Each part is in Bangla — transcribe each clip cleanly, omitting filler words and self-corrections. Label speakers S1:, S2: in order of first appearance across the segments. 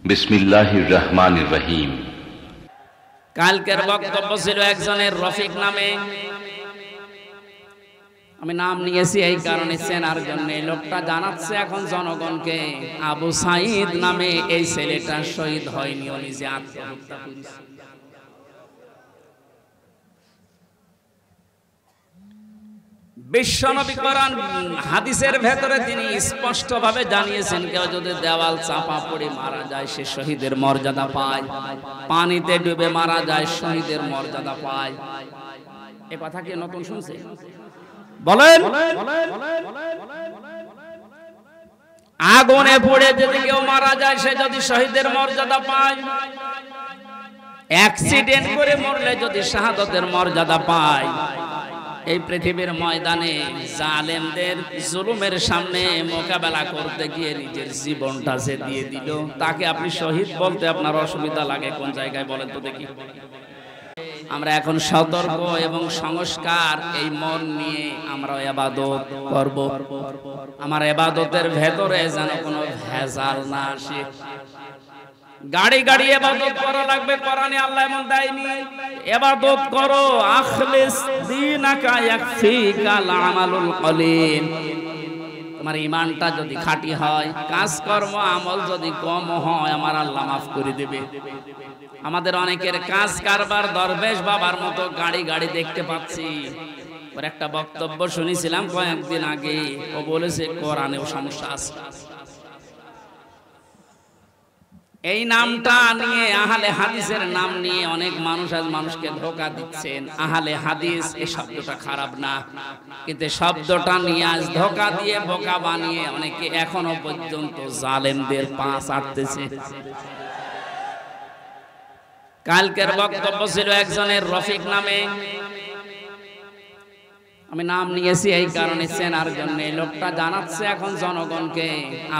S1: বিসমিল্লাহির রহমানির রহিম।
S2: কালকের বক্তব্য ছিল একজনের রফিক নামে। আমি নাম নিয়েছি এই কারণে চেনার জন্য। লোকটা জানাচ্ছে এখন জনগণকে আবু সাঈদ নামে এই ছেলেটা শহীদ হয়নি, ও নিজে আত্মহত্যা করেছে। বিশ্বনবী কোরআন হাদিসের ভেতরে তিনি স্পষ্টভাবে জানিয়েছেন, কেউ যদি দেওয়াল চাপা পড়ে মারা যায় সে শহীদের মর্যাদা পায়, পানিতে ডুবে মারা যায় শহীদের মর্যাদা পায়। এ কথা কি নতুন শুনছে? বলেন। আগুনে পড়ে যদি কেউ মারা যায় সে যদি শহীদের মর্যাদা পায়, অ্যাক্সিডেন্ট করে মরলে যদি শাহাদাতের মর্যাদা পায়, এই পৃথিবীর ময়দানে জালেমদের জুলুমের সামনে মোকাবেলা করতে গিয়ে নিজের জীবনটা যে দিয়ে দিল, তাকে আপনি শহীদ বলতে আপনার অসুবিধা লাগে কোন জায়গায় বলেন তো দেখি? আমরা এখন সতর্ক এবং সংস্কার এই মন নিয়ে আমরা ইবাদত করব। আমার ইবাদতের ভেতরে যেন কোনো ভেজাল না আসে। গাড়ি গাড়ি ইবাদত করা লাগবে, কোরআনে আল্লাহ এমন দেয়নি। ইবাদত করো, আখলিস দীনাকা ইয়াকফিকাল আমালুল কলিল। তোমার ঈমানটা যদি খাঁটি হয়, কাজকর্ম আমল যদি কম হয়, আমার আল্লাহ মাফ করে দেবে। আমাদের অনেকের কাজ কারবার দরবেশ বাবার মতো গাড়ি গাড়ি দেখতে পাচ্ছি। ওর একটা বক্তব্য শুনেছিলাম কয়েকদিন আগে, ও বলেছে কোরআনেও সমস্যা আছে। এই নামটা নিয়ে, আহলে হাদিসের নাম নিয়ে অনেক মানুষ আজ মানুষকে ধোঁকা দিচ্ছেন। আহলে হাদিস এই শব্দটা খারাপ না, কিন্তু শব্দটা নিয়ে আজ ধোঁকা দিয়ে বোকা বানিয়ে অনেকে এখনো পর্যন্ত জালেমদের পা চাটতেছে। কালকের বক্তব্য ছিল একজনের রফিক নামে। আমি নাম নিয়েছি এই কারণে চেনার জন্য। লোকটা জানাচ্ছে এখন জনগণকে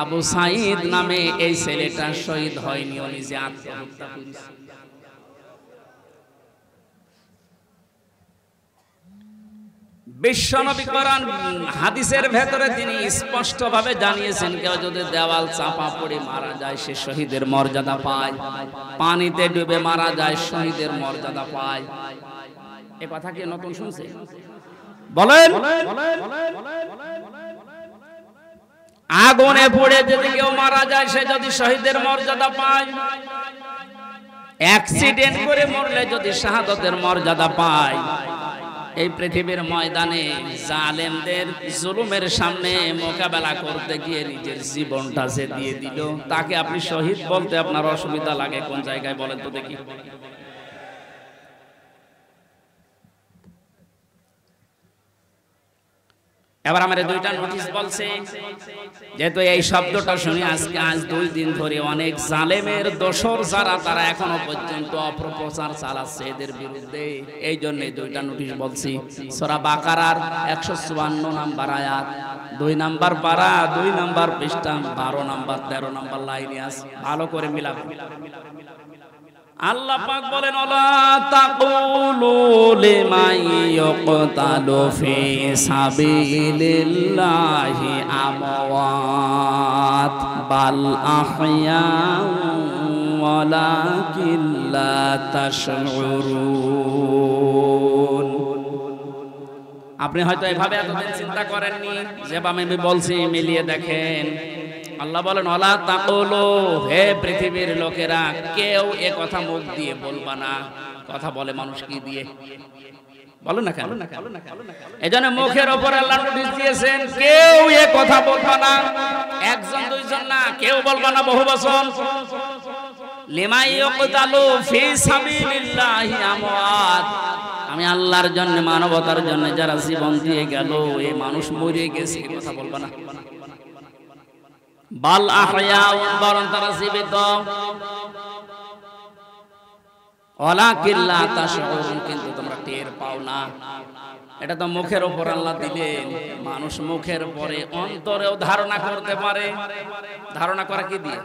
S2: আবু সাঈদ নামে এই ছেলেটা শহীদ হয়নি, ও নিজে আত্মহত্যা করেছে। বিশ্বনবী কোরআন হাদিসের ভেতরে তিনি স্পষ্টভাবে জানিয়েছেন, কেউ যদি দেওয়াল চাপা পড়ে মারা যায় সে শহীদের মর্যাদা পায়, পানিতে ডুবে মারা যায় শহীদের মর্যাদা পায়। এ কথা কি নতুন শুনছে? বলেন। আগুনে পড়ে যদি কেউ মারা যায় সে যদি শহীদের মর্যাদা পায়, অ্যাক্সিডেন্ট করে মরলে যদি শাহাদাতের মর্যাদা পায়, এই পৃথিবীর ময়দানে জালেমদের জুলুমের সামনে মোকাবেলা করতে গিয়ে নিজের জীবনটা যে দিয়ে দিল, তাকে আপনি শহীদ বলতে আপনার অসুবিধা লাগে কোন জায়গায় বলেন তো দেখি? এবার আমার দুইটা নোটিশ বলছে, যেহেতু এই শব্দটা শুনি আজ 2 দিন ধরে অনেক জালেমের দোসর যারা, তারা এখনো পর্যন্ত অপপ্রচার চালাচ্ছে এদের বিরুদ্ধে। এই জন্য 2টা নোটিশ বলছি। সূরা বাকারার 154 নম্বর আয়াত, 2 নম্বর পারা, 2 নম্বর পৃষ্ঠা, 12 নম্বর 13 নম্বর লাইনে আছে, ভালো করে মিলাবেন। আল্লাহ পাক বলেন, ওয়ালা তাকুলু লিমান ইয়াকতালু ফি সাবিলিল্লাহি আমওয়াত বাল আহইয়াউ ওয়ালাকিন লা তাশউরুন। আপনি হয়তো এভাবে এতদিন চিন্তা করেননি, যেভাবে আমি বলছি মিলিয়ে দেখেন। আল্লাহ বলেন, ওয়ালা তাকুলু, হে পৃথিবীর লোকেরা, কেউ এ কথা মুখ দিয়ে বলবা না। কথা বলে মানুষ কি দিয়ে? বলো না কেন? এজন্য মুখের উপর আল্লাহ নোটিশ দিয়েছেন, কেউ এ কথা বলবা না। একজন দুইজন না, কেউ বলবা না, বহু বচন। লিমান ইয়াকতালু ফি সাবিলিল্লাহি আমওয়াত, আমি আল্লাহর জন্য, মানবতার জন্য যারা জীবন দিয়ে গেল, এই মানুষ মরে গেছে, কথা বলবা না। বাল আহইয়াউ, বরং তারা জীবিত। ওয়ালাকিন লা তাশউরুন, কিন্তু তোমরা টের পাও না। এটা তো মুখের উপর আল্লাহ দিলেন, মানুষ মুখের পরে অন্তরেও ধারণা করতে পারে। ধারণা করা কি দিয়ে?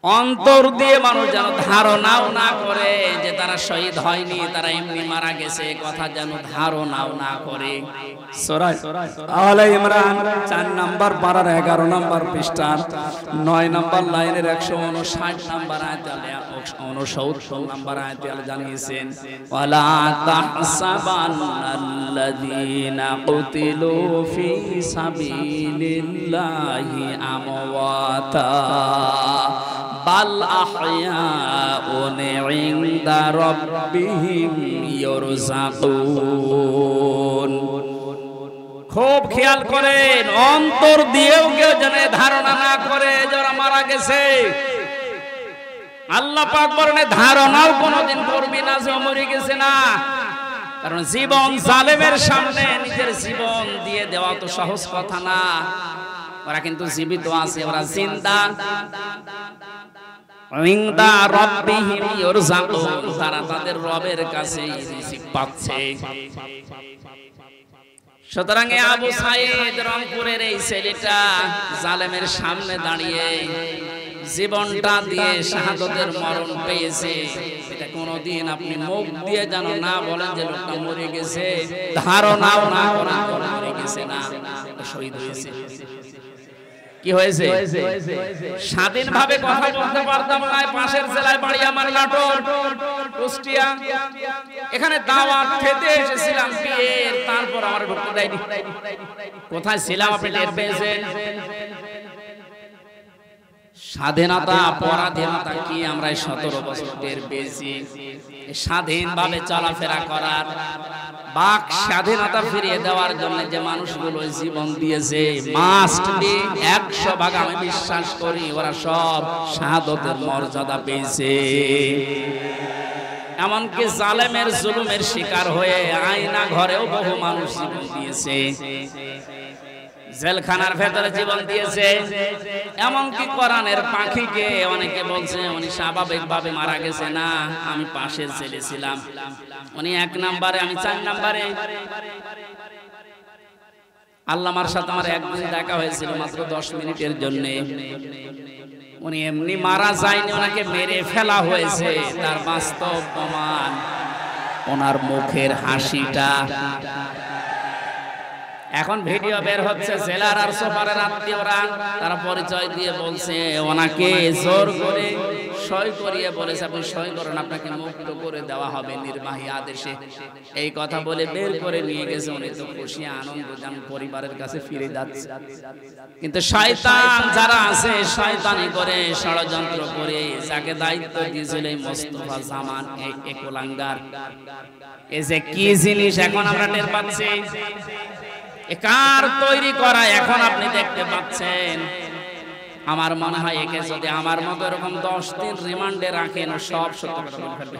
S2: অন্তর দিয়ে মানুষ যেন ধারণাও না করে যে তারা শহীদ হয়নি, তারা এমনি মারা গেছে, কথা যেন ধারণাও না করে। সূরা আলে ইমরান 4 নম্বর পারার 11 নম্বর পৃষ্ঠার 9 নম্বর লাইনের 159 নম্বর আয়াতে 69 নম্বর আয়াতে আল্লাহ জানিয়েছেন, ওয়ালা তাহসাবান্নাল্লাযীনা কুতিলু ফি সাবিলিল্লাহি আমওয়াতা বাল আহয়াউন ইনদা রাব্বিহিম ইরযাকুন। খুব খেয়াল করেন, অন্তর দিয়েও কেউ যেন ধারণা না করে যারা মারা গেছে। আল্লাহ পাক বলেন ধারণাও কোনোদিন করবি না যে মরে গেছে না, কারণ জীবন জালেমের সামনে নিজের জীবন দিয়ে দেওয়া তো সহজ কথা না। ওরা কিন্তু জীবিত আছে, ওরা জিন্দা। ইনদা রাব্বিহিম ইরযাকুন, তারা তাদের রবের কাছে রিজিক পাচ্ছে। সুতরাং আবু সাঈদ রংপুরের এই ছেলেটা জালেমের সামনে দাঁড়িয়ে জীবনটা দিয়ে শাহাদাতের মরণ পেয়েছে। এটা কোনোদিন আপনি মুখ দিয়ে যেন না বলেন যে লোকটা মরে গেছে, ধারণাও না করেন মরে গেছে না, শহীদ হয়েছে। কি হয়েছে? স্বাধীনভাবে কথা বলতে পারতাম না। পাশের জেলায় বাড়ি আমার, নাটোর, কুষ্টিয়া। এখানে দাওয়াত খেতে এসেছিলাম বিয়ের, তারপর আমার ঢুকতে দেয়নি। কোথায় ছিলাম আপনি টের পেয়েছেন? স্বাধীনতা পরাধীনতা কি আমরা 17 বছর টের পেয়েছি। স্বাধীনভাবে চলাফেরা করার, বাক স্বাধীনতা ফিরিয়ে দেওয়ার জন্য যে মানুষগুলো জীবন দিয়েছে, মাস্ট বি 100 ভাগ আমি বিশ্বাস করি ওরা সব শাহাদাতের মর্যাদা পেয়েছে। এমনকি জালেমের জুলুমের শিকার হয়ে আয়না ঘরেও বহু মানুষ জীবন দিয়েছে, জেলখানার ভেতরে জীবন দিয়েছে। এমনকি কোরআনের পাখিকে অনেকে বলছে উনি স্বাভাবিকভাবে মারা গেছে না, আমি পাশের জেলে ছিলাম, উনি 1 নম্বরে, আমি 4 নম্বরে। আল্লামার সাথে আমার একদিন দেখা হয়েছিল মাত্র 10 মিনিটের জন্য। উনি এমনি মারা যায়নি, ওনাকে মেরে ফেলা হয়েছে। তার বাস্তব প্রমাণ ওনার মুখের হাসিটা। এখন ভিডিও বের হচ্ছে, জেলার আর সুপারের আত্মীয়রা তারা পরিচয় দিয়ে বলছে ওনাকে জোর করে সই করিয়ে বলেছে আপনি সই করেন, আপনাকে মুক্ত করে দেওয়া হবে নির্বাহী আদেশে। এই কথা বলে বের করে নিয়ে গেছে। উনি তো খুশি আনন্দ যেন পরিবারের কাছে ফিরে যাচ্ছে। কিন্তু শয়তান যারা আছে, শয়তানি করে ষড়যন্ত্র করে যাকে দায়িত্ব দিয়েছিল এই মোস্তফা জামান, এই একলাঙ্গার, এই যে কি জিনিস এখন আমরা টের পাচ্ছি, কার তৈরি করা এখন আপনি দেখতে পাচ্ছেন। আমার মনে হয় একে যদি আমার মতো এরকম 10 দিন রিমান্ডে রাখেন, সব সত্য কথা বলে ফেলবে।